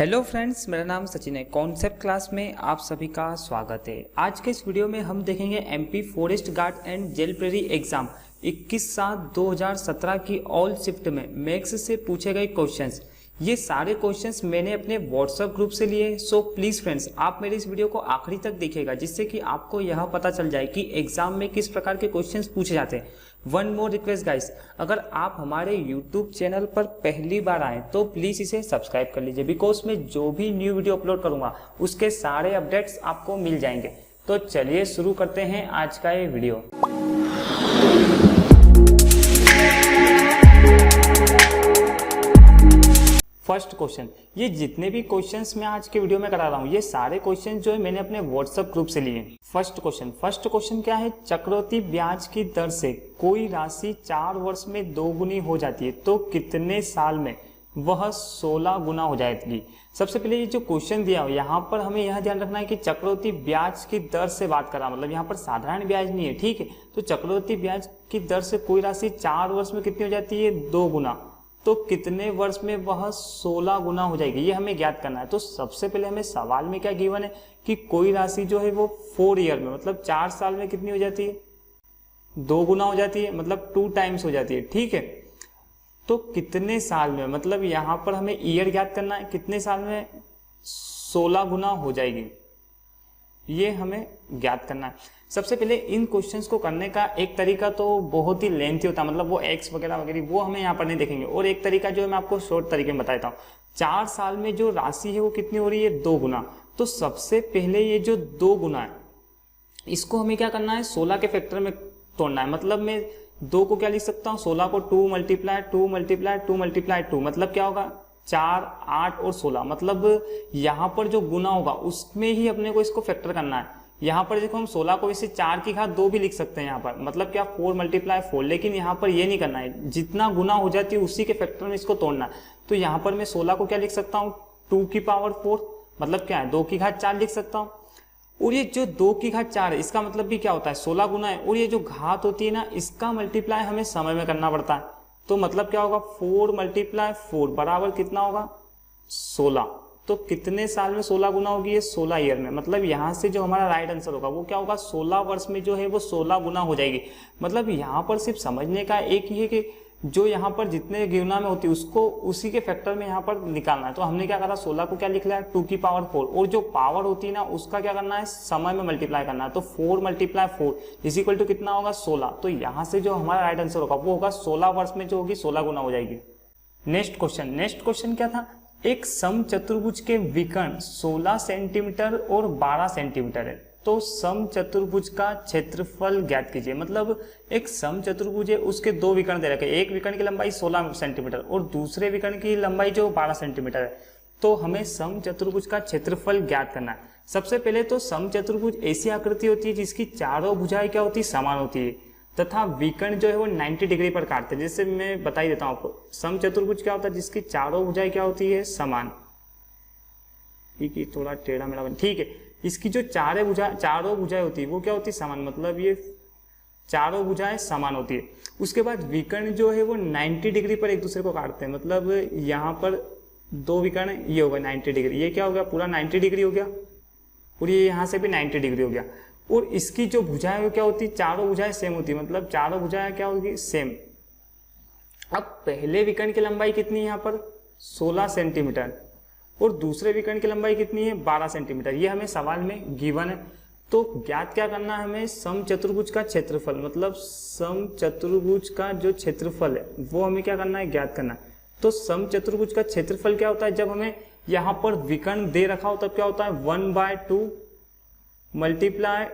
Hello friends, मेरा नाम सचिन है। कॉन्सेप्ट क्लास में आप सभी का स्वागत है। आज के इस वीडियो में हम देखेंगे MP forest guard and jail प्रेरी एग्जाम 21/7/2017 की ऑल शिफ्ट में मैथ्स से पूछे गए क्वेश्चंस। ये सारे क्वेश्चंस मैंने अपने व्हाट्सएप ग्रुप से लिए। सो प्लीज़ फ्रेंड्स, आप मेरे इस वीडियो को आखिरी तक देखिएगा, जिससे कि आपको यह पता चल जाए कि एग्जाम में किस प्रकार के क्वेश्चंस पूछे जाते हैं। वन मोर रिक्वेस्ट गाइस, अगर आप हमारे यूट्यूब चैनल पर पहली बार आए तो प्लीज़ इसे सब्सक्राइब कर लीजिए, बिकॉज मैं जो भी न्यू वीडियो अपलोड करूंगा उसके सारे अपडेट्स आपको मिल जाएंगे। तो चलिए शुरू करते हैं आज का ये वीडियो। फर्स्ट क्वेश्चन, ये जितने भी क्वेश्चंस मैं आज के वीडियो में करा रहा हूँ, ये सारे क्वेश्चन जो है मैंने अपने व्हाट्सएप ग्रुप से लिए। फर्स्ट क्वेश्चन क्या है? चक्रवृद्धि ब्याज की दर से कोई राशि 4 वर्ष में 2 गुनी हो जाती है तो कितने साल में वह 16 गुना हो जाएगी? सबसे पहले ये जो क्वेश्चन दिया हो, यहाँ पर हमें यह ध्यान रखना है कि चक्रवृद्धि ब्याज की दर से बात कर रहा, मतलब यहाँ पर साधारण ब्याज नहीं है, ठीक है। तो चक्रवृद्धि ब्याज की दर से कोई राशि 4 वर्ष में कितनी हो जाती है? 2 गुना। तो कितने वर्ष में वह 16 गुना हो जाएगी, ये हमें ज्ञात करना है। तो सबसे पहले हमें सवाल में क्या गिवन है कि कोई राशि जो है वो 4 ईयर में, मतलब 4 साल में कितनी हो जाती है? 2 गुना हो जाती है, मतलब 2 टाइम्स हो जाती है, ठीक है। तो कितने साल में, मतलब यहाँ पर हमें ईयर ज्ञात करना है, कितने साल में 16 गुना हो जाएगी, ये हमें ज्ञात करना है। सबसे पहले इन क्वेश्चंस को करने का एक तरीका तो बहुत ही लेंथी होता है, मतलब वो एक्स वगैरह वगैरह वो हमें यहाँ पर नहीं देखेंगे, और एक तरीका जो है मैं आपको शॉर्ट तरीके में बता देता हूँ। 4 साल में जो राशि है वो कितनी हो रही है? 2 गुना। तो सबसे पहले ये जो 2 गुना है, इसको हमें क्या करना है? 16 के फैक्टर में तोड़ना है। मतलब मैं 2 को क्या लिख सकता हूँ? 16 को 2 × 2 × 2 × 2, मतलब क्या होगा? 4, 8 और 16। मतलब यहाँ पर जो गुना होगा उसमें ही अपने को इसको फैक्टर करना है। यहाँ पर देखो हम 16 को इसे 4 की घात 2 भी लिख सकते हैं यहाँ पर, मतलब क्या 4 × 4, लेकिन यहाँ पर ये नहीं करना है। जितना गुना हो जाती है उसी के फैक्टर में इसको तोड़ना है। तो यहाँ पर मैं 16 को क्या लिख सकता हूँ? 2 की पावर 4, मतलब क्या है? 2 की घात 4 लिख सकता हूँ। और ये जो 2 की घात 4 है, इसका मतलब भी क्या होता है? 16 गुना है। और ये जो घात होती है ना, इसका मल्टीप्लाई हमें समय में करना पड़ता है। तो मतलब क्या होगा? 4 × 4 बराबर कितना होगा? 16। तो कितने साल में 16 गुना होगी? ये 16 ईयर में। मतलब यहाँ से जो हमारा राइट आंसर होगा वो क्या होगा? 16 वर्ष में जो है वो 16 गुना हो जाएगी। मतलब यहाँ पर सिर्फ समझने का एक ही है कि जो यहाँ पर जितने गुना में होती है उसको उसी के फैक्टर में यहाँ पर निकालना है। तो हमने क्या करा? 16 को क्या लिख लिया? 2 की पावर 4, और जो पावर होती है ना उसका क्या करना है? समय में मल्टीप्लाई करना है। तो 4 × 4 इक्वल टू कितना होगा? 16। तो यहाँ से जो हमारा राइट आंसर होगा वो होगा 16 वर्ष में जो होगी 16 गुना हो जाएगी। नेक्स्ट क्वेश्चन क्या था? एक समचतुर्भुज के विकर्ण 16 सेंटीमीटर और 12 सेंटीमीटर है, तो समचतुर्भुज का क्षेत्रफल ज्ञात कीजिए। मतलब एक समचतुर्भुज है, उसके 2 विकर्ण दे रखे, एक विकर्ण की लंबाई 16 सेंटीमीटर और दूसरे विकर्ण की लंबाई जो 12 सेंटीमीटर है। तो हमें समचतुर्भुज का क्षेत्रफल ज्ञात करना है। सबसे पहले तो समचतुर्भुज ऐसी आकृति होती है जिसकी चारों भुजाएं क्या होती है? समान होती है, तथा विकर्ण जो है वो 90 डिग्री पर काटते हैं। जैसे मैं बता ही देता हूँ आपको, समचतुर्भुज क्या होता है? जिसकी चारों भुजाएं क्या होती है? समान। ठीक है, थोड़ा टेढ़ा मेढ़ा बन, ठीक है। इसकी जो चारों भुजाएं होती है वो क्या होती है? समान। मतलब ये चारों भुजाएं समान होती है। उसके बाद विकर्ण जो है वो 90 डिग्री पर एक दूसरे को काटते हैं। मतलब यहाँ पर 2 विकर्ण, ये होगा 90 डिग्री, ये क्या हो गया? पूरा 90 डिग्री हो गया, और ये यहाँ से भी 90 डिग्री हो गया। और इसकी जो भुजाएं क्या होती है? चारों भुजाएं सेम होती है, मतलब चारों भुजाएं क्या होगी? सेम। अब पहले विकर्ण की लंबाई कितनी है यहाँ पर? 16 सेंटीमीटर, और दूसरे विकर्ण की लंबाई कितनी है? 12 सेंटीमीटर। ये हमें सवाल में गिवन है। तो ज्ञात क्या करना है हमें? समचतुर्भुज का क्षेत्रफल, मतलब समचतुर्भुज का जो क्षेत्रफल है वो हमें क्या करना है? ज्ञात करना है। तो समचतुर्भुज का क्षेत्रफल क्या होता है? जब हमें यहाँ पर विकर्ण दे रखा हो तब क्या होता है? 1/2 मल्टीप्लाई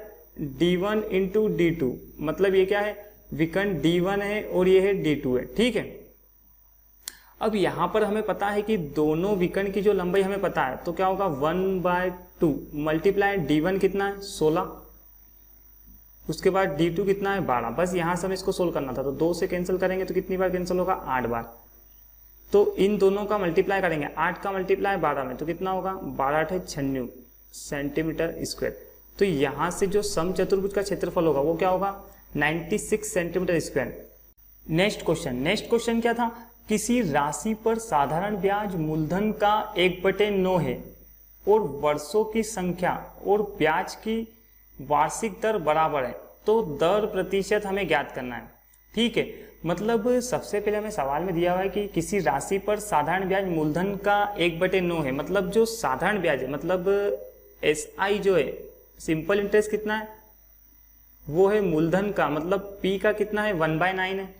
d1 × d2। मतलब ये क्या है? विकर्ण d1 है और ये है d2 है, ठीक है। अब यहाँ पर हमें पता है कि दोनों विकर्ण की जो लंबाई हमें पता है, तो क्या होगा? 1/2 मल्टीप्लाई d1 कितना है? 16, उसके बाद d2 कितना है? 12। बस यहाँ से हमें इसको सोल्व करना था। तो 2 से कैंसिल करेंगे तो कितनी बार कैंसिल होगा? 8 बार। तो इन दोनों का मल्टीप्लाई करेंगे, 8 का मल्टीप्लाई 12 में, तो कितना होगा? 12 × 8 = 96 सेंटीमीटर स्क्वायर। तो यहाँ से जो समचतुर्भुज का क्षेत्रफल होगा वो क्या होगा? 96 सेंटीमीटर स्क्वायर। नेक्स्ट क्वेश्चन क्या था? किसी राशि पर साधारण ब्याज मूलधन का 1/9 है और वर्षों की संख्या और ब्याज की वार्षिक दर बराबर है, तो दर प्रतिशत हमें ज्ञात करना है। ठीक है, मतलब सबसे पहले हमें सवाल में दिया हुआ है कि किसी राशि पर साधारण ब्याज मूलधन का 1/9 है, मतलब जो साधारण ब्याज है, मतलब SI जो है सिंपल इंटरेस्ट कितना है, वो है मूलधन का, मतलब P का कितना है 1/9 है।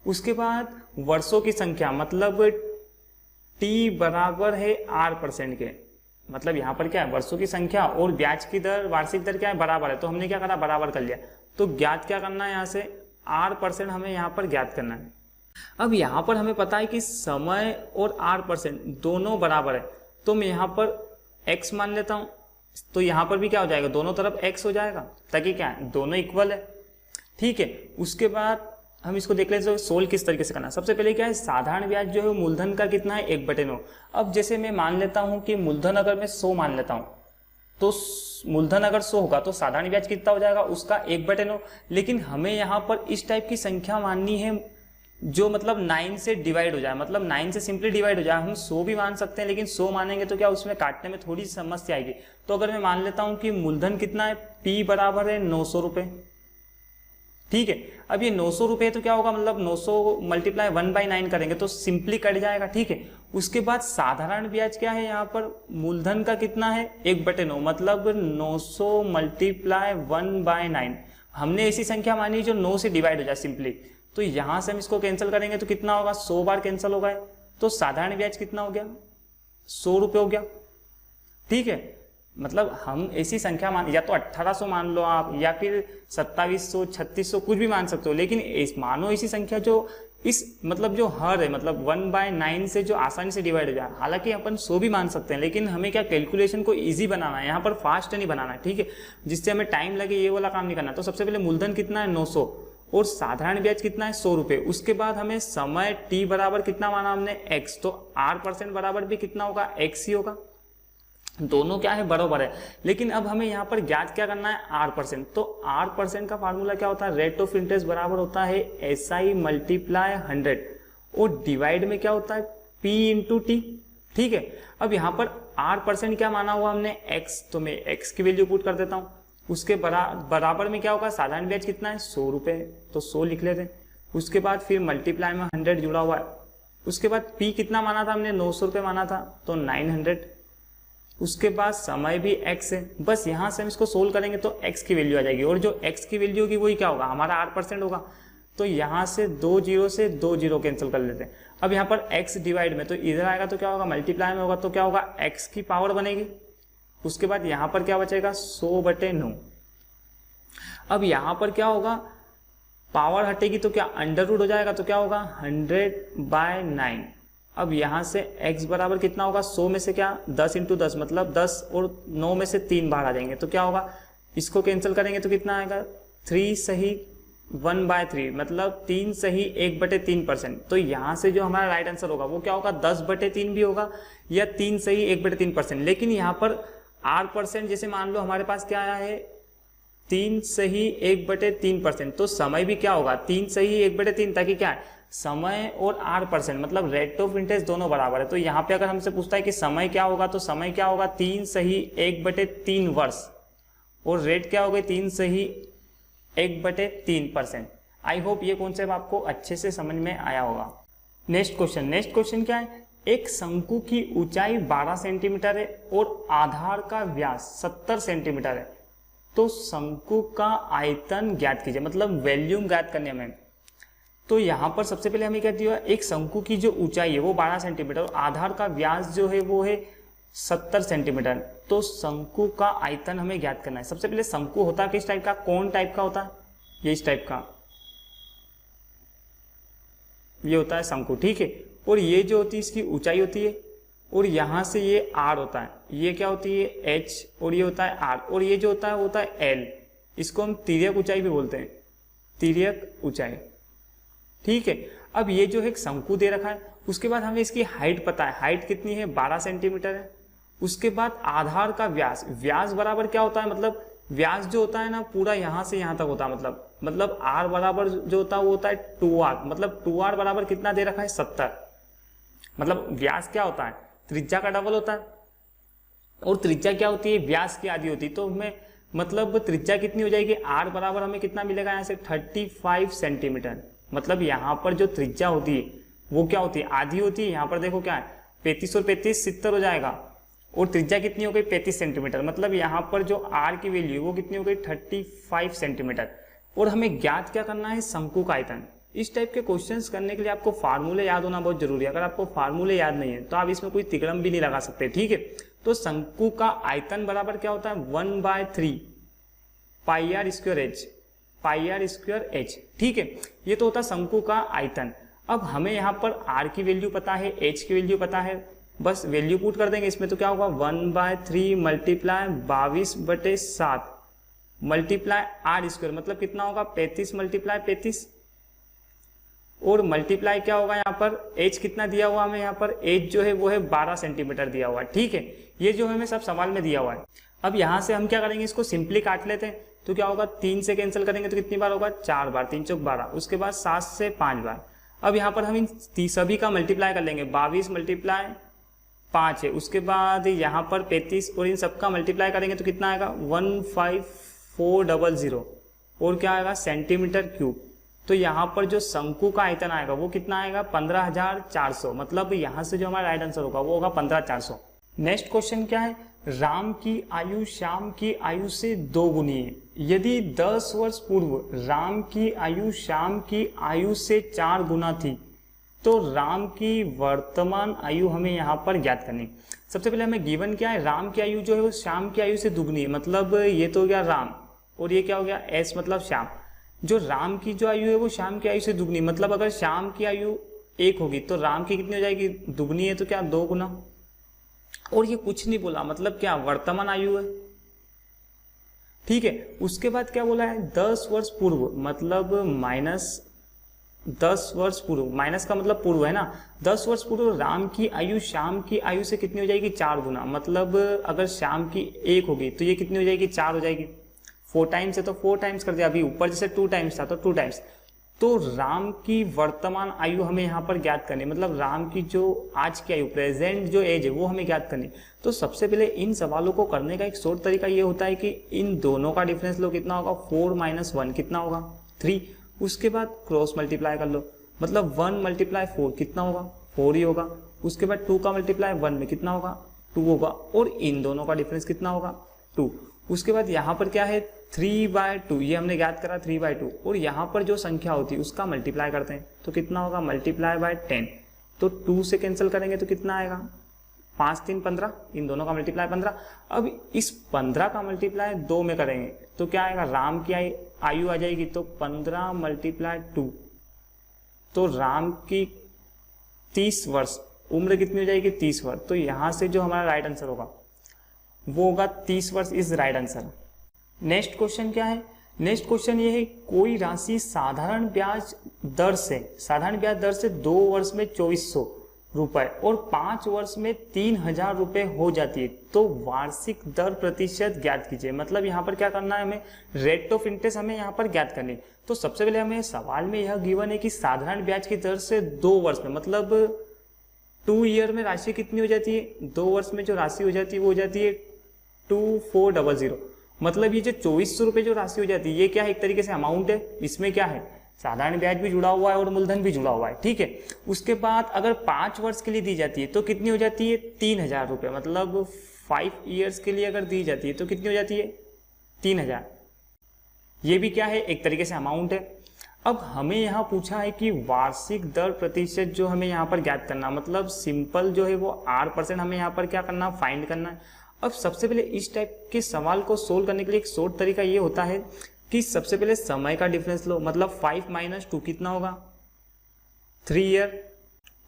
उसके बाद वर्षों की संख्या, मतलब T बराबर है R% के, मतलब यहाँ पर क्या है वर्षों की संख्या और ब्याज की दर वार्षिक दर क्या है बराबर है, तो हमने क्या करा बराबर कर लिया। तो ज्ञात क्या करना है यहाँ से R% हमें यहाँ पर ज्ञात करना है। अब यहाँ पर हमें पता है कि समय और R% दोनों बराबर है, तो मैं यहाँ पर X मान लेता हूँ, तो यहाँ पर भी क्या हो जाएगा दोनों तरफ X हो जाएगा, ताकि क्या है दोनों इक्वल है। ठीक है, उसके बाद हम इसको देख लेते हैं सोल्व किस तरीके से करना है। सबसे पहले क्या है साधारण ब्याज जो है मूलधन का कितना है 1/9। अब जैसे मैं मान लेता हूं कि मूलधन अगर मैं 100 मान लेता हूं, तो मूलधन अगर 100 होगा तो साधारण ब्याज कितना हो जाएगा उसका 1/9। लेकिन हमें यहाँ पर इस टाइप की संख्या माननी है जो मतलब 9 से डिवाइड हो जाए, मतलब 9 से सिंपली डिवाइड हो जाए। हम 100 भी मान सकते हैं, लेकिन 100 मानेंगे तो क्या उसमें काटने में थोड़ी समस्या आएगी। तो अगर मैं मान लेता हूं कि मूलधन कितना है P बराबर है 900 रुपये। ठीक है, अब ये 900 रुपये तो क्या होगा, मतलब 900 मल्टीप्लाई 1/9 करेंगे तो सिंपली कट जाएगा। ठीक है, उसके बाद साधारण ब्याज क्या है यहाँ पर मूलधन का कितना है 1/9, मतलब 900 मल्टीप्लाई 1/9। हमने ऐसी संख्या मानी जो 9 से डिवाइड हो जाए सिंपली, तो यहां से हम इसको कैंसिल करेंगे तो कितना होगा 100 बार कैंसिल होगा, तो साधारण ब्याज कितना हो गया 100 रुपये हो गया। ठीक है, मतलब हम ऐसी संख्या मान, या तो 1800 मान लो आप, या फिर 2700 3600 कुछ भी मान सकते हो, लेकिन मानो ऐसी संख्या जो इस मतलब जो हर है, मतलब 1/9 से जो आसानी से डिवाइड हो जाए। हालांकि अपन 100 भी मान सकते हैं, लेकिन हमें क्या कैलकुलेशन को इजी बनाना है, यहाँ पर फास्ट नहीं बनाना है। ठीक है, जिससे हमें टाइम लगे ये वाला काम नहीं करना। तो सबसे पहले मूलधन कितना है 900 और साधारण ब्याज कितना है 100 रुपये। उसके बाद हमें समय T बराबर कितना माना हमने X, तो R% बराबर भी कितना होगा X ही होगा, दोनों क्या है बराबर है। लेकिन अब हमें यहाँ पर ज्ञात क्या करना है R%, तो R% का फार्मूला क्या होता है रेट ऑफ इंटरेस्ट बराबर होता है SI मल्टीप्लाई 100 और डिवाइड में क्या होता है P इंटू T। ठीक है, अब यहाँ पर R% क्या माना हुआ हमने X, तो मैं X की वैल्यू पुट कर देता हूँ। उसके बराबर में क्या होगा साधारण ब्याज कितना है 100 रुपये, तो 100 लिख लेते हैं। उसके बाद फिर मल्टीप्लाई में 100 जुड़ा हुआ है। उसके बाद P कितना माना था हमने 900 रुपये माना था, तो 900। उसके बाद समय भी x है, बस यहाँ से हम इसको सोल्व करेंगे तो x की वैल्यू आ जाएगी, और जो x की वैल्यू होगी वही क्या होगा हमारा R% होगा। तो यहाँ से 2 0 से 2 0 कैंसिल कर लेते हैं। अब यहाँ पर x डिवाइड में, तो इधर आएगा तो क्या होगा मल्टीप्लाई में होगा, तो क्या होगा x की पावर बनेगी। उसके बाद यहाँ पर क्या बचेगा 100/9। अब यहाँ पर क्या होगा पावर हटेगी तो क्या अंडर रूट हो जाएगा, तो क्या होगा 100/9। अब यहाँ से x बराबर कितना होगा 100 में से क्या 10 × 10, मतलब 10 और 9 में से 3 बाहर आ जाएंगे, तो क्या होगा इसको कैंसिल करेंगे तो कितना आएगा 3 सही 1/3, मतलब 3 सही 1/3%। तो यहाँ से जो हमारा राइट आंसर होगा वो क्या होगा 10/3 भी होगा या 3 सही 1/3%। लेकिन यहाँ पर R% जैसे मान लो हमारे पास क्या आया है 3 सही 1/3%, तो समय भी क्या होगा 3 सही 1/3, ताकि क्या है समय और R% मतलब रेट ऑफ इंटरेस्ट दोनों बराबर है। तो यहाँ पे अगर हमसे पूछता है कि समय क्या होगा, तो समय क्या होगा 3 सही 1/3 वर्ष, और रेट क्या होगा 3 सही 1/3%। आई होप ये कॉन्सेप्ट आपको अच्छे से समझ में आया होगा। नेक्स्ट क्वेश्चन क्या है, एक शंकु की ऊंचाई 12 सेंटीमीटर है और आधार का व्यास 70 सेंटीमीटर है, तो शंकु का आयतन ज्ञात कीजिए, मतलब वॉल्यूम ज्ञात करने में। तो यहाँ पर सबसे पहले हमें क्या दिया, एक शंकु की जो ऊंचाई है वो 12 सेंटीमीटर और आधार का व्यास जो है वो है 70 सेंटीमीटर, तो शंकु का आयतन हमें ज्ञात करना है। सबसे पहले शंकु होता है किस टाइप का, कौन टाइप का होता है, ये इस टाइप का, ये होता है शंकु। ठीक है, और ये जो होती है इसकी ऊंचाई होती है, और यहाँ से ये R होता है, ये क्या होती है H, और ये होता है R, और ये जो होता है वो होता है L। इसको हम तिर्यक ऊंचाई भी बोलते हैं, तिर्यक ऊंचाई। ठीक है, अब ये जो है एक शंकु दे रखा है, उसके बाद हमें इसकी हाइट पता है, हाइट कितनी है 12 सेंटीमीटर है। उसके बाद आधार का व्यास, व्यास बराबर क्या होता है, मतलब व्यास जो होता है ना पूरा यहाँ से यहाँ तक होता है, मतलब r बराबर जो होता है वो होता है 2r, मतलब 2r बराबर कितना दे रखा है 70। मतलब व्यास क्या होता है, त्रिज्या का डबल होता है, और त्रिज्या क्या होती है, व्यास की आधी होती है। तो हमें मतलब त्रिज्या कितनी हो जाएगी, r बराबर हमें कितना मिलेगा यहाँ से 35 सेंटीमीटर। मतलब यहाँ पर जो त्रिज्या होती है वो क्या होती है, आधी होती है। यहाँ पर देखो क्या है 35 और 35 70 हो जाएगा, और त्रिज्या कितनी हो गई 35 सेंटीमीटर। मतलब यहाँ पर जो r की वैल्यू है वो कितनी हो गई 35 सेंटीमीटर। और हमें ज्ञात क्या करना है, शंकु का आयतन। इस टाइप के क्वेश्चंस करने के लिए आपको फार्मूले याद होना बहुत जरूरी है। अगर आपको फार्मूले याद नहीं है तो आप इसमें कोई तिकड़म भी नहीं लगा सकते, ठीक है। तो शंकु का आयतन बराबर क्या होता है 1/3 पाई आर स्क्वायर एच, ठीक है। ये तो होता है शंकु का आयतन। अब हमें यहाँ पर r की वैल्यू पता है, h की वैल्यू पता है, बस वैल्यू पुट कर देंगे इसमें। तो क्या होगा 1/3 मल्टीप्लाई 22/7 मल्टीप्लाई r स्क्वायर, मतलब कितना होगा 35 मल्टीप्लाई 35, और मल्टीप्लाई क्या होगा यहाँ पर h कितना दिया हुआ हमें, यहाँ पर h जो है वो है 12 सेंटीमीटर दिया हुआ है, ठीक है। ये जो हमें सब सवाल में दिया हुआ है। अब यहाँ से हम क्या करेंगे, इसको सिंपली काट लेते हैं। तो क्या होगा 3 से कैंसिल करेंगे तो कितनी बार होगा 4 बार, 3 चौक 12, उसके बाद 7 से 5 बार। अब यहाँ पर हम इन सभी का मल्टीप्लाई कर लेंगे, 22 मल्टीप्लाई 5 है, उसके बाद यहाँ पर 35, और इन सबका मल्टीप्लाई करेंगे तो कितना आएगा 15400, और क्या आएगा सेंटीमीटर क्यूब। तो यहाँ पर जो शंकु का आयतन आएगा वो कितना आएगा 15400। मतलब यहाँ से जो हमारा राइट आंसर होगा वो होगा 15400। नेक्स्ट क्वेश्चन क्या है, राम की आयु श्याम की आयु से 2 गुनी है। यदि 10 वर्ष पूर्व राम की आयु श्याम की आयु से 4 गुना थी तो राम की वर्तमान आयु हमें यहाँ पर ज्ञात करनी। सबसे पहले हमें गिवन क्या है, राम की आयु जो है वो श्याम की आयु से दुगनी है। मतलब ये तो हो गया राम, और ये क्या हो गया एस मतलब श्याम। जो राम की जो आयु है वो श्याम की आयु से दुगनी, मतलब अगर श्याम की आयु 1 होगी तो राम की कितनी हो जाएगी, दुगनी है तो क्या 2 गुना। और ये कुछ नहीं बोला, मतलब क्या वर्तमान आयु है, ठीक है। उसके बाद क्या बोला है 10 वर्ष पूर्व, मतलब माइनस 10 वर्ष पूर्व, माइनस का मतलब पूर्व है ना। 10 वर्ष पूर्व राम की आयु श्याम की आयु से कितनी हो जाएगी 4 गुना। मतलब अगर श्याम की 1 होगी तो ये कितनी हो जाएगी 4 हो जाएगी। 4 टाइम्स है तो 4 टाइम्स कर दिया, अभी ऊपर जैसे 2 टाइम्स था तो 2 टाइम्स। तो राम की वर्तमान आयु हमें यहाँ पर ज्ञात करनी, मतलब राम की जो आज की आयु प्रेजेंट जो एज है वो हमें ज्ञात करनी। तो सबसे पहले इन सवालों को करने का एक शॉर्ट तरीका ये होता है कि इन दोनों का डिफरेंस लो, कितना होगा 4 - 1 कितना होगा 3। उसके बाद क्रॉस मल्टीप्लाई कर लो, मतलब 1 × 4 कितना होगा 4 ही होगा। उसके बाद 2 का मल्टीप्लाई 1 में कितना होगा 2 होगा, और इन दोनों का डिफरेंस कितना होगा 2। उसके बाद यहाँ पर क्या है 3/2, ये हमने ज्ञात करा 3/2, और यहाँ पर जो संख्या होती है उसका मल्टीप्लाई करते हैं तो कितना होगा मल्टीप्लाई बाय 10। तो 2 से कैंसिल करेंगे तो कितना आएगा 5 3 15, इन दोनों का मल्टीप्लाई 15। अब इस 15 का मल्टीप्लाई 2 में करेंगे तो क्या आएगा, राम की आयु आ जाएगी तो 15 × 2, तो राम की 30 वर्ष उम्र कितनी हो जाएगी 30 वर्ष। तो यहाँ से जो हमारा राइट आंसर होगा वो होगा 30 वर्ष is right answer. Next question क्या है, नेक्स्ट क्वेश्चन ये है कोई राशि साधारण ब्याज दर से 2 वर्ष में 2400 रुपए और 5 वर्ष में 3000 रुपए हो जाती है तो वार्षिक दर प्रतिशत ज्ञात कीजिए। मतलब यहाँ पर क्या करना है, हमें रेट ऑफ इंटरेस्ट हमें यहाँ पर ज्ञात करनी। तो सबसे पहले हमें सवाल में यह गिवन है कि साधारण ब्याज की दर से 2 वर्ष में, मतलब 2 ईयर में राशि कितनी हो जाती है, 2 वर्ष में जो राशि हो जाती है वो हो जाती है 2400। मतलब ये जो 2400 रुपए जो राशि हो जाती है ये क्या है, एक तरीके से अमाउंट है। इसमें क्या है साधारण ब्याज भी जुड़ा हुआ है और मूलधन भी जुड़ा हुआ है, ठीक है। उसके बाद अगर 5 वर्ष के लिए दी जाती है तो कितनी हो जाती है 3000 रुपए। मतलब 5 ईयर्स के लिए अगर दी जाती है तो कितनी हो जाती है 3000। ये भी क्या है, एक तरीके से अमाउंट है। अब हमें यहाँ पूछा है कि वार्षिक दर प्रतिशत जो हमें यहाँ पर ज्ञात करना, मतलब सिंपल जो है वो R% हमें यहाँ पर क्या करना, फाइंड करना है। अब सबसे पहले इस टाइप के सवाल को सोल्व करने के लिए एक शॉर्ट तरीका ये होता है कि सबसे पहले समय का डिफरेंस लो, मतलब 5 - 2 कितना होगा 3 ईयर।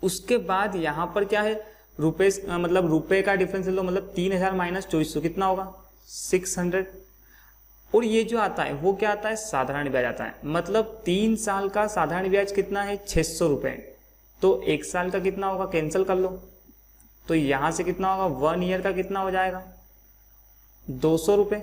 उसके बाद यहाँ पर क्या है रुपए, मतलब रुपए का डिफरेंस लो, मतलब 3000 - 2400 कितना होगा 600। और ये जो आता है वो क्या आता है, साधारण ब्याज आता है। मतलब 3 साल का साधारण ब्याज कितना है 600 रुपए, तो 1 साल का कितना होगा कैंसिल कर लो, तो यहां से कितना होगा 1 ईयर का कितना हो जाएगा 200 रुपए।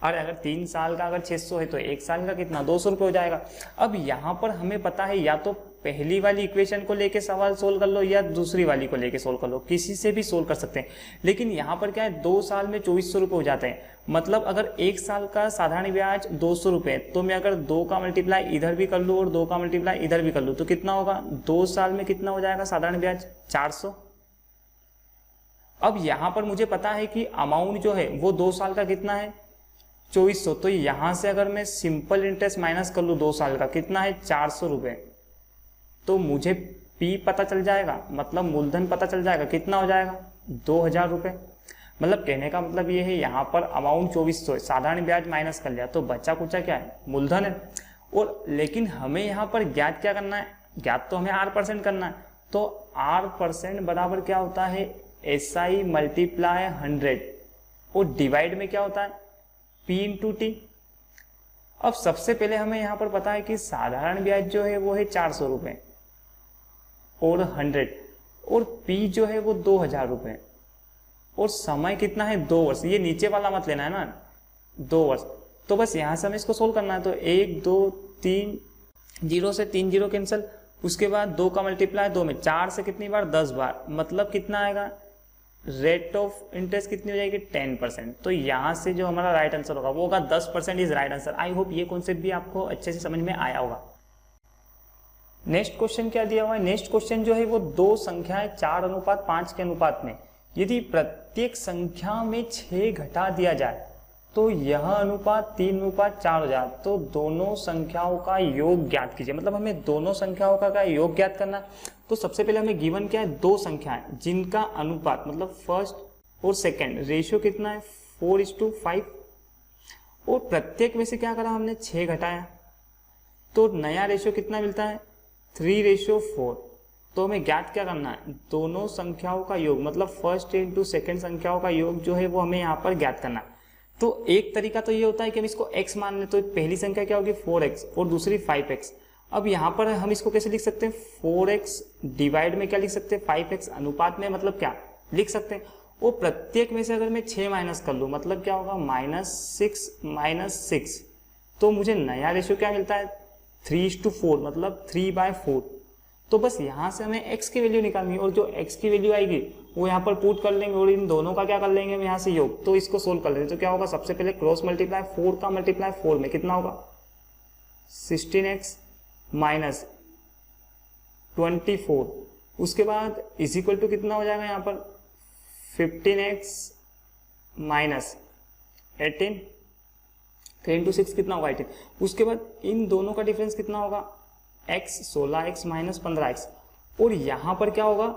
और अगर 3 साल का अगर 600 है तो 1 साल का कितना 200 रुपये हो जाएगा। अब यहाँ पर हमें पता है या तो पहली वाली इक्वेशन को लेके सवाल सोल्व कर लो या दूसरी वाली को लेके सोल्व कर लो, किसी से भी सोल्व कर सकते हैं। लेकिन यहाँ पर क्या है 2 साल में 2400 रुपये हो जाते हैं। मतलब अगर 1 साल का साधारण ब्याज 200 रुपये, तो मैं अगर 2 का मल्टीप्लाई इधर भी कर लूँ और 2 का मल्टीप्लाई इधर भी कर लूँ तो कितना होगा, 2 साल में कितना हो जाएगा साधारण ब्याज 400। अब यहाँ पर मुझे पता है कि अमाउंट जो है वो 2 साल का कितना है 2400, तो यहाँ से अगर मैं सिंपल इंटरेस्ट माइनस कर लूँ 2 साल का कितना है 400 रुपये, तो मुझे पी पता चल जाएगा, मतलब मूलधन पता चल जाएगा, कितना हो जाएगा 2000 रुपये। मतलब कहने का मतलब ये है यहाँ पर अमाउंट 2400 है, साधारण ब्याज माइनस कर लिया तो बच्चा कुचा क्या है मूलधन है। और लेकिन हमें यहाँ पर ज्ञात क्या करना है, ज्ञात तो हमें R% करना है, तो R% बराबर क्या होता है SI मल्टीप्लाई 100 और डिवाइड में क्या होता है P इंटू टी। अब सबसे पहले हमें यहाँ पर पता है कि साधारण ब्याज जो है वो है 400 रुपये और 100 और P जो है वो 2000 रुपये और समय कितना है 2 वर्ष। ये नीचे वाला मत लेना है ना 2 वर्ष। तो बस यहाँ से हमें इसको सोल्व करना है। तो 1 2 3 0 से 3 0 कैंसिल, उसके बाद 2 का मल्टीप्लाई 2 में 4 से कितनी बार 10 बार, मतलब कितना आएगा रेट ऑफ इंटरेस्ट कितनी हो जाएगी 10%। तो यहाँ से जो हमारा राइट आंसर होगा वो होगा 10% is right answer. I hope ये कॉन्सेप्ट भी आपको अच्छे से समझ में आया होगा। नेक्स्ट क्वेश्चन क्या दिया हुआ है, नेक्स्ट क्वेश्चन जो है वो 2 संख्याएं 4:5 के अनुपात में यदि प्रत्येक संख्या में 6 घटा दिया जाए तो यह अनुपात 3:4 हो जाए, तो दोनों संख्याओं का योग ज्ञात कीजिए। मतलब हमें दोनों संख्याओं का योग ज्ञात करना। तो सबसे पहले हमें गिवन क्या है 2 संख्याएं जिनका अनुपात मतलब फर्स्ट और सेकंड रेशियो कितना है 4:5 और प्रत्येक में से क्या करा हमने 6 घटाया तो नया रेशियो कितना मिलता है 3:4। तो हमें ज्ञात क्या करना है दोनों संख्याओं का योग, मतलब फर्स्ट इंटू सेकेंड संख्याओं का योग जो है वो हमें यहाँ पर ज्ञात करना है। तो एक तरीका तो ये होता है कि हम इसको x मान लें, तो पहली संख्या क्या होगी 4x और दूसरी 5x। अब यहाँ पर हम इसको कैसे लिख सकते हैं 4x डिवाइड में क्या लिख सकते हैं 5x, अनुपात में मतलब क्या लिख सकते हैं। वो प्रत्येक में से अगर मैं 6 माइनस कर लूँ मतलब क्या होगा -6 तो मुझे नया रेशियो क्या मिलता है 3:4 मतलब 3/4। तो बस यहाँ से हमें x की वैल्यू निकालनी है और जो x की वैल्यू आएगी वो यहाँ पर पुट कर लेंगे और इन दोनों का क्या कर लेंगे हम यहाँ से योग। तो इसको सोल्व कर लेते तो क्या होगा सबसे पहले क्रॉस मल्टीप्लाई 4 का मल्टीप्लाई 4 में कितना होगा 16x माइनस 24, उसके बाद इज इक्वल टू कितना हो जाएगा यहाँ पर 15x माइनस 18, 3 into 6 कितना होगा 18। उसके बाद इन दोनों का डिफरेंस कितना होगा x 16x माइनस 15x और यहाँ पर क्या होगा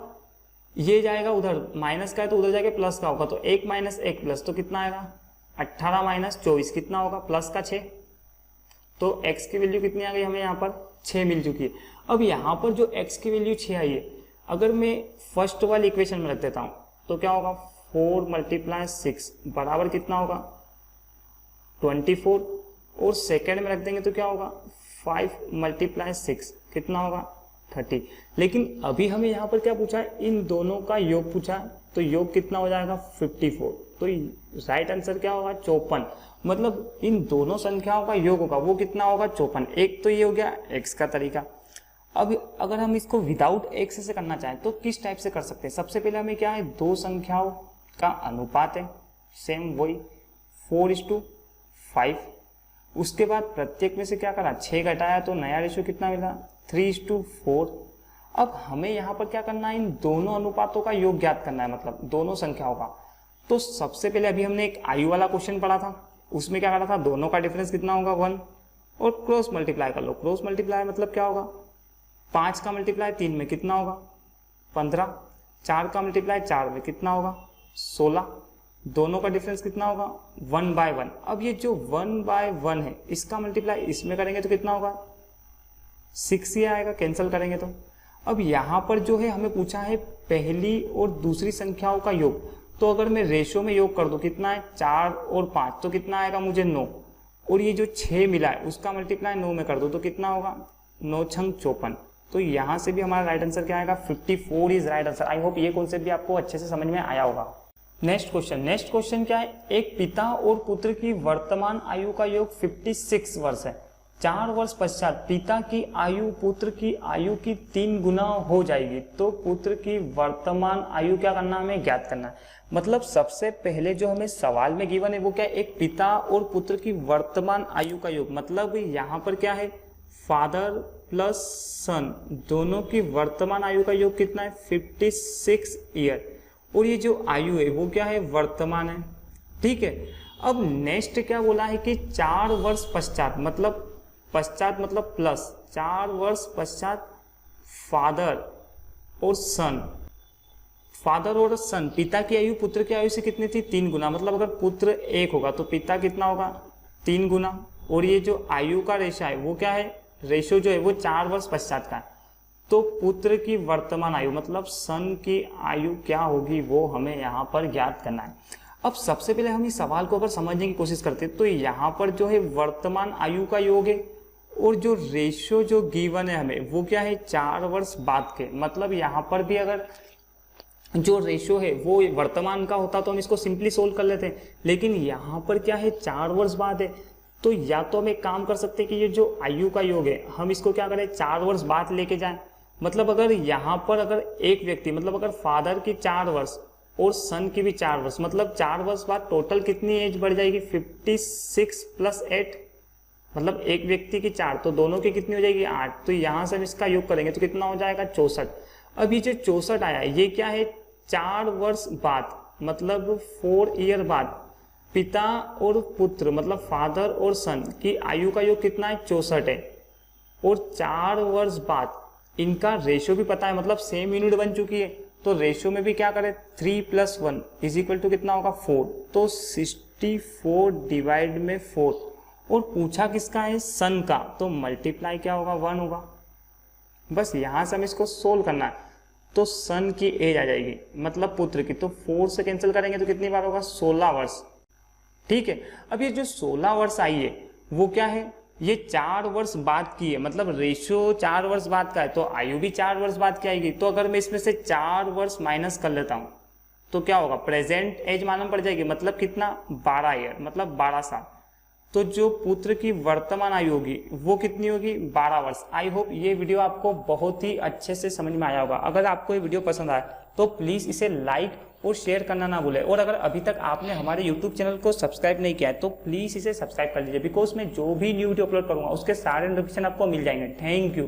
ये जाएगा उधर माइनस का है तो उधर जाके प्लस का होगा, तो 1 माइनस 1 प्लस तो कितना आएगा 18 माइनस 24 कितना होगा प्लस का 6। तो x की वैल्यू कितनी आ गई हमें यहाँ पर 6 मिल चुकी है। अब यहाँ पर जो x की वैल्यू 6 आई है अगर मैं फर्स्ट वाली इक्वेशन में रख देता हूँ तो क्या होगा 4 मल्टीप्लाई 6 बराबर कितना होगा 24 और सेकेंड में रख देंगे तो क्या होगा 5 मल्टीप्लाई 6 कितना होगा 30। लेकिन अभी हमें यहाँ पर क्या पूछा है इन दोनों का योग पूछा है तो योग कितना हो जाएगा 54। तो राइट आंसर क्या होगा 54, मतलब इन दोनों संख्याओं का योग होगा वो कितना होगा 54। एक तो ये हो गया x का तरीका। अब अगर हम इसको विदाउट x से करना चाहें तो किस टाइप से कर सकते हैं। सबसे पहले हमें क्या है दो संख्याओं का अनुपात है सेम वही 4:5, उसके बाद प्रत्येक में से क्या करा 6 घटाया तो नया रेशियो कितना मिला 3:4। अब हमें यहाँ पर क्या करना है इन दोनों अनुपातों का योग ज्ञात करना है, मतलब दोनों संख्याओं का। तो सबसे पहले अभी हमने एक आयु वाला क्वेश्चन पढ़ा था, उसमें क्या करा था दोनों का डिफरेंस कितना होगा 1 और क्रॉस मल्टीप्लाई कर लो। क्रॉस मल्टीप्लाई मतलब क्या होगा 5 का मल्टीप्लाई 3 में कितना होगा 15, 4 का मल्टीप्लाई 4 में कितना होगा 16, दोनों का डिफरेंस कितना होगा 1/1। अब ये जो 1/1 है इसका मल्टीप्लाई इसमें करेंगे तो कितना होगा 6 ही आएगा, कैंसिल करेंगे तो। अब यहाँ पर जो है हमें पूछा है पहली और दूसरी संख्याओं का योग, तो अगर मैं रेशियो में योग कर दूं कितना है 4 और 5 तो कितना आएगा मुझे 9, और ये जो 6 मिला है उसका मल्टीप्लाई 9 में कर दो तो कितना होगा 9 छंग 54। तो यहाँ से भी हमारा राइट आंसर क्या आएगा 54 is right answer. I hope ये कॉन्सेप्ट भी आपको अच्छे से समझ में आया होगा। नेक्स्ट क्वेश्चन क्या है, एक पिता और पुत्र की वर्तमान आयु का योग 56 वर्ष है। 4 वर्ष पश्चात पिता की आयु पुत्र की आयु की 3 गुना हो जाएगी, तो पुत्र की वर्तमान आयु क्या करना, हमें ज्ञात करना है। मतलब सबसे पहले जो हमें सवाल में गिवन है वो क्या है, एक पिता और पुत्र की वर्तमान आयु का योग। मतलब यहाँ पर क्या है, फादर प्लस सन दोनों की वर्तमान आयु का योग कितना है, 56 ईयर। और ये जो आयु है वो क्या है, वर्तमान है। ठीक है, अब नेक्स्ट क्या बोला है कि 4 वर्ष पश्चात, मतलब पश्चात मतलब प्लस, 4 वर्ष पश्चात फादर और सन पिता की आयु पुत्र की आयु से कितनी थी, 3 गुना। मतलब अगर पुत्र 1 होगा तो पिता कितना होगा, 3 गुना। और ये जो आयु का रेशा है वो क्या है, रेशो जो है वो 4 वर्ष पश्चात का है। तो पुत्र की वर्तमान आयु मतलब सन की आयु क्या होगी वो हमें यहाँ पर ज्ञात करना है। अब सबसे पहले हम इस सवाल को अगर समझने की कोशिश करते हैं तो यहाँ पर जो है वर्तमान आयु का योग है और जो रेशो जो गिवन है हमें वो क्या है, 4 वर्ष बाद के। मतलब यहाँ पर भी अगर जो रेशो है वो वर्तमान का होता तो हम इसको सिंपली सोल्व कर लेते हैं, लेकिन यहाँ पर क्या है, 4 वर्ष बाद है। तो या तो हम एक काम कर सकते हैं कि ये जो आयु का योग है हम इसको क्या करें, 4 वर्ष बाद लेके जाएं। मतलब अगर यहाँ पर अगर एक व्यक्ति, मतलब अगर फादर की 4 वर्ष और सन की भी 4 वर्ष, मतलब 4 वर्ष बाद टोटल कितनी एज बढ़ जाएगी, 56 + 8, मतलब एक व्यक्ति की 4, तो दोनों की कितनी हो जाएगी, 8। तो यहाँ से हम इसका योग करेंगे तो कितना हो जाएगा, 64। अब ये जो 64 आया ये क्या है, 4 वर्ष बाद, मतलब 4 ईयर बाद पिता और पुत्र मतलब फादर और सन की आयु का योग कितना है, 64 है। और 4 वर्ष बाद इनका रेशो भी पता है, मतलब सेम यूनिट बन चुकी है। तो रेशो में भी क्या करें, 3 + 1 = कितना होगा, 4। तो 64 डिवाइड में 4। और पूछा किसका है, सन का, तो मल्टीप्लाई क्या होगा, 1 होगा। बस यहाँ से हम इसको सोल्व करना है। तो सन की एज आ जाएगी मतलब पुत्र की, तो 4 से कैंसिल करेंगे तो कितनी बार होगा, 16 वर्ष। ठीक है, अब ये जो 16 वर्ष आई है वो क्या है, ये 4 वर्ष बाद की है। मतलब रेशो 4 वर्ष बाद का है तो आयु भी 4 वर्ष बाद की आएगी। तो अगर मैं इसमें से 4 वर्ष माइनस कर लेता हूँ तो क्या होगा, प्रेजेंट एज मालूम पड़ जाएगी, मतलब कितना, 12 ईयर, मतलब 12 साल। तो जो पुत्र की वर्तमान आयु होगी वो कितनी होगी, 12 वर्ष। आई होप ये वीडियो आपको बहुत ही अच्छे से समझ में आया होगा। अगर आपको ये वीडियो पसंद आया तो प्लीज़ इसे लाइक और शेयर करना ना भूलें। और अगर अभी तक आपने हमारे YouTube चैनल को सब्सक्राइब नहीं किया है तो प्लीज़ इसे सब्सक्राइब कर लीजिए, बिकॉज मैं जो भी न्यू वीडियो अपलोड करूँगा उसके सारे नोटिफिकेशन आपको मिल जाएंगे। Thank you.